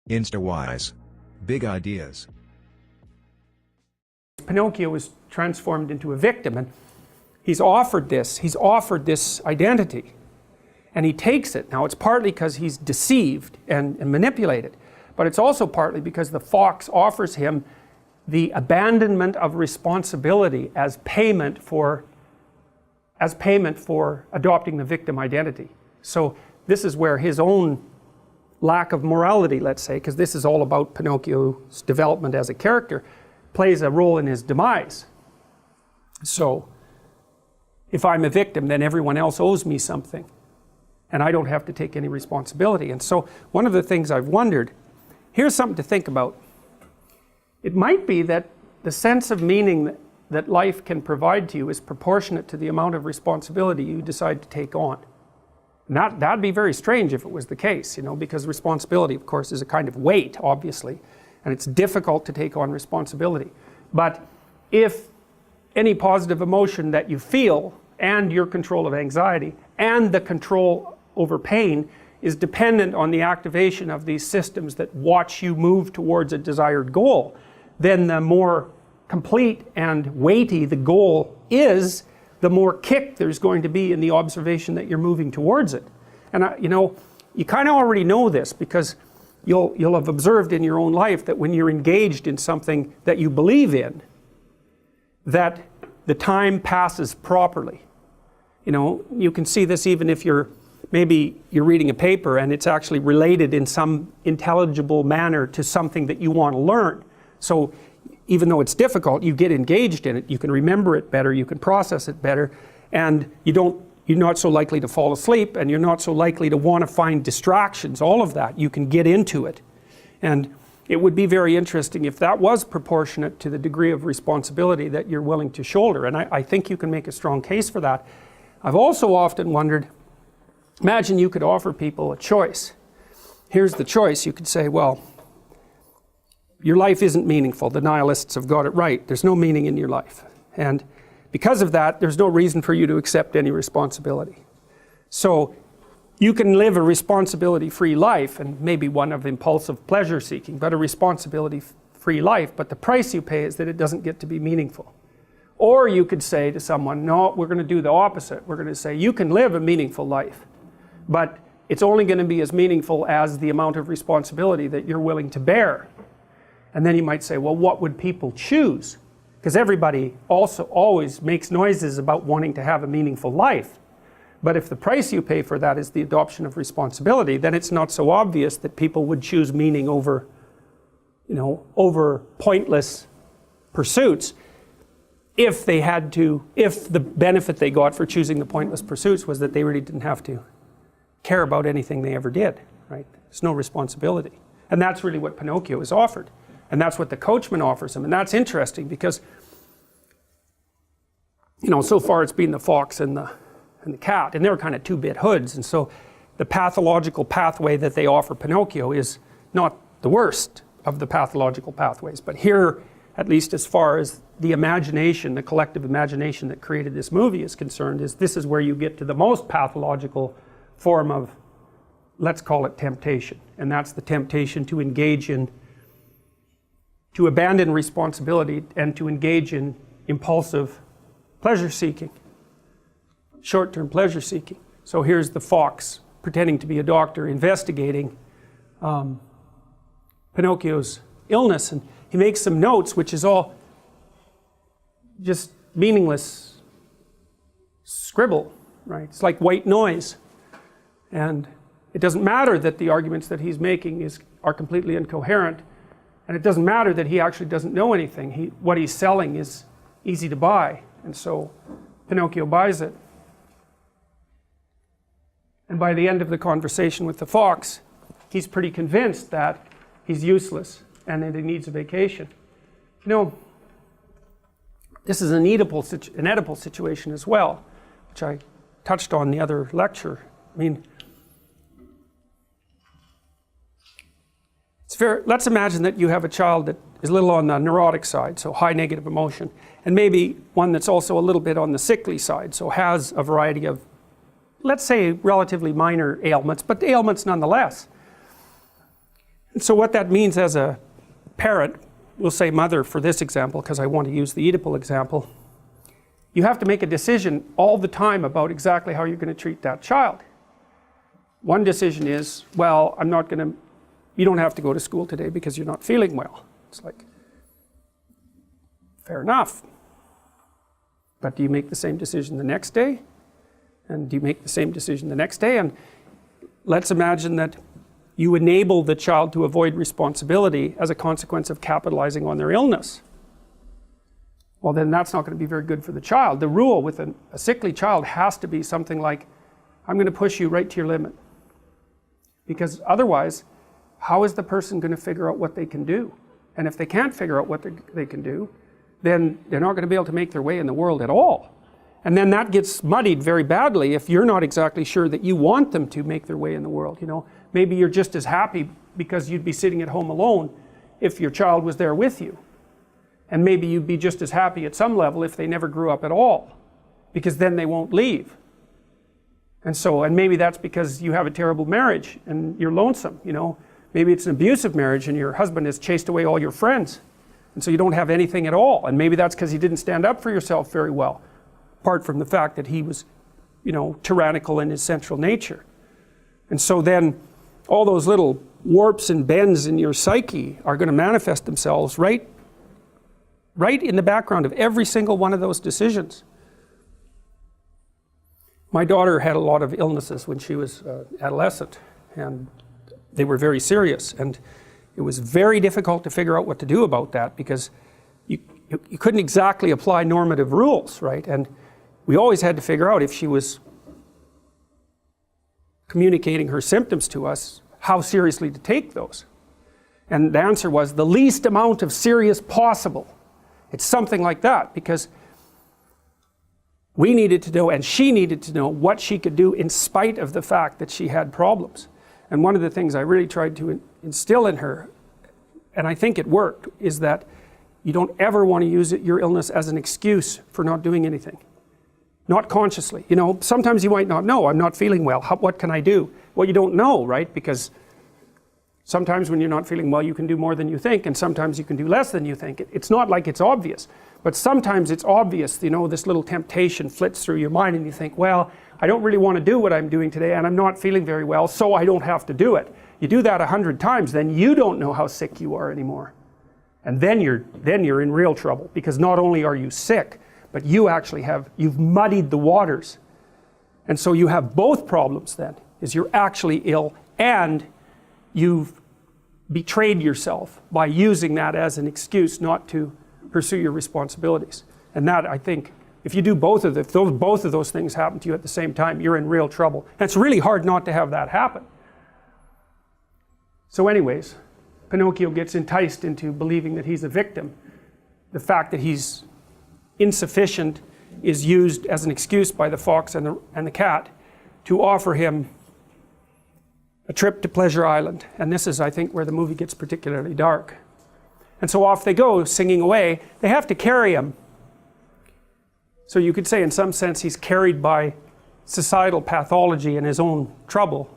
Instawise. Big ideas. Pinocchio is transformed into a victim, and he's offered this identity, and he takes it. Now it's partly because he's deceived and manipulated, but it's also partly because the fox offers him the abandonment of responsibility as payment for adopting the victim identity. So this is where his own lack of morality, let's say, because this is all about Pinocchio's development as a character, plays a role in his demise. So if I'm a victim, then everyone else owes me something, and I don't have to take any responsibility. And so one of the things I've wondered, here's something to think about. It might be that the sense of meaning that life can provide to you is proportionate to the amount of responsibility you decide to take on. And that'd be very strange if it was the case, you know, because responsibility, of course, is a kind of weight, obviously, and it's difficult to take on responsibility. But if any positive emotion that you feel, and your control of anxiety, and the control over pain, is dependent on the activation of these systems that watch you move towards a desired goal, then the more complete and weighty the goal is, the more kick there's going to be in the observation that you're moving towards it. And you know, you kind of already know this, because you'll have observed in your own life that when you're engaged in something that you believe in, that the time passes properly. You know, you can see this even if maybe you're reading a paper and it's actually related in some intelligible manner to something that you want to learn. So even though it's difficult, you get engaged in it, you can remember it better, you can process it better, and you're not so likely to fall asleep, and you're not so likely to want to find distractions, all of that. You can get into it. And it would be very interesting if that was proportionate to the degree of responsibility that you're willing to shoulder, and I think you can make a strong case for that. I've also often wondered, imagine you could offer people a choice. Here's the choice. You could say, well, your life isn't meaningful. The nihilists have got it right. There's no meaning in your life. And because of that, there's no reason for you to accept any responsibility. So you can live a responsibility-free life, and maybe one of impulsive pleasure-seeking, but a responsibility-free life, but the price you pay is that it doesn't get to be meaningful. Or you could say to someone, no, we're going to do the opposite. We're going to say, you can live a meaningful life, but it's only going to be as meaningful as the amount of responsibility that you're willing to bear. And then you might say, well, what would people choose? Because everybody also always makes noises about wanting to have a meaningful life. But if the price you pay for that is the adoption of responsibility, then it's not so obvious that people would choose meaning over, you know, over pointless pursuits if the benefit they got for choosing the pointless pursuits was that they really didn't have to care about anything they ever did, right? There's no responsibility. And that's really what Pinocchio is offered. And that's what the coachman offers him. And that's interesting because, you know, so far it's been the fox and the cat, and they're kind of two-bit hoods. And so the pathological pathway that they offer Pinocchio is not the worst of the pathological pathways. But here, at least as far as the imagination, the collective imagination that created this movie is concerned, this is where you get to the most pathological form of, let's call it temptation. And that's the temptation to engage in, to abandon responsibility and to engage in impulsive pleasure-seeking, short-term pleasure-seeking. So here's the fox pretending to be a doctor investigating Pinocchio's illness, and he makes some notes, which is all just meaningless scribble, right? It's like white noise. And it doesn't matter that the arguments that he's making are completely incoherent. And it doesn't matter that he actually doesn't know anything. What he's selling is easy to buy. And so Pinocchio buys it. And by the end of the conversation with the fox, he's pretty convinced that he's useless and that he needs a vacation. You know, this is an Oedipal situation as well, which I touched on in the other lecture. I mean, let's imagine that you have a child that is a little on the neurotic side, so high negative emotion, and maybe one that's also a little bit on the sickly side, so has a variety of, let's say, relatively minor ailments, but ailments nonetheless. And so what that means as a parent, we'll say mother for this example because I want to use the Oedipal example, you have to make a decision all the time about exactly how you're going to treat that child. One decision is, well, you don't have to go to school today because you're not feeling well. It's like, fair enough. But do you make the same decision the next day? And do you make the same decision the next day? And let's imagine that you enable the child to avoid responsibility as a consequence of capitalizing on their illness. Well, then that's not going to be very good for the child. The rule with a sickly child has to be something like, I'm going to push you right to your limit. Because otherwise, how is the person going to figure out what they can do? And if they can't figure out what they can do, then they're not going to be able to make their way in the world at all. And then that gets muddied very badly if you're not exactly sure that you want them to make their way in the world. You know, maybe you're just as happy because you'd be sitting at home alone if your child was there with you. And maybe you'd be just as happy at some level if they never grew up at all, because then they won't leave. And maybe that's because you have a terrible marriage and you're lonesome, you know. Maybe it's an abusive marriage and your husband has chased away all your friends. And so you don't have anything at all. And maybe that's because you didn't stand up for yourself very well, apart from the fact that he was, you know, tyrannical in his central nature. And so then all those little warps and bends in your psyche are going to manifest themselves right in the background of every single one of those decisions. My daughter had a lot of illnesses when she was adolescent, and they were very serious, and it was very difficult to figure out what to do about that because you couldn't exactly apply normative rules, right? And we always had to figure out if she was communicating her symptoms to us, how seriously to take those. And the answer was the least amount of serious possible. It's something like that, because we needed to know and she needed to know what she could do in spite of the fact that she had problems. And one of the things I really tried to instill in her, and I think it worked, is that you don't ever want to use your illness as an excuse for not doing anything. Not consciously. You know, sometimes you might not know, I'm not feeling well, what can I do? Well, you don't know, right? Because sometimes when you're not feeling well, you can do more than you think, and sometimes you can do less than you think. It's not like it's obvious, but sometimes it's obvious, you know, this little temptation flits through your mind and you think, well, I don't really want to do what I'm doing today and I'm not feeling very well, so I don't have to do it. You do that 100 times, then you don't know how sick you are anymore. And then you're in real trouble, because not only are you sick, but you've muddied the waters. And so you have both problems then, is you're actually ill and you've betrayed yourself by using that as an excuse not to pursue your responsibilities. And that, I think, if you do both of those things happen to you at the same time, you're in real trouble. And it's really hard not to have that happen. So anyways, Pinocchio gets enticed into believing that he's a victim. The fact that he's insufficient is used as an excuse by the fox and the cat to offer him a trip to Pleasure Island. And this is, I think, where the movie gets particularly dark. And so off they go, singing away. They have to carry him. So you could say, in some sense, he's carried by societal pathology and his own trouble.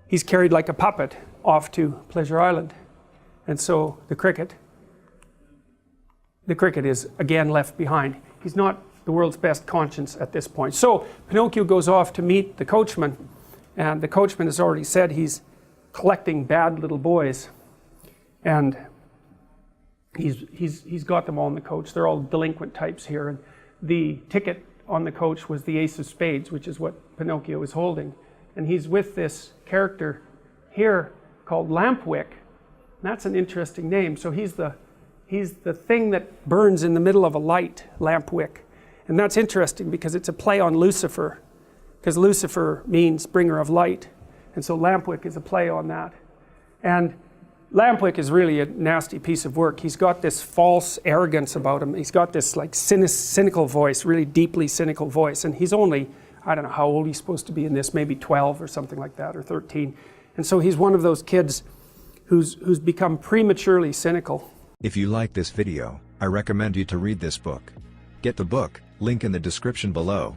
He's carried like a puppet off to Pleasure Island. And so the cricket is again left behind. He's not the world's best conscience at this point. So Pinocchio goes off to meet the coachman, and the coachman has already said he's collecting bad little boys. And he's got them all in the coach. They're all delinquent types here. And the ticket on the coach was the Ace of Spades, which is what Pinocchio is holding. And he's with this character here called Lampwick. That's an interesting name. So he's the thing that burns in the middle of a light, Lampwick. And that's interesting because it's a play on Lucifer, because Lucifer means bringer of light. And so Lampwick is a play on that. And Lampwick is really a nasty piece of work. He's got this false arrogance about him. He's got this like cynical voice, really deeply cynical voice. And he's only, I don't know how old he's supposed to be in this, maybe 12 or something like that, or 13. And so he's one of those kids who's become prematurely cynical. If you like this video, I recommend you to read this book. Get the book, link in the description below.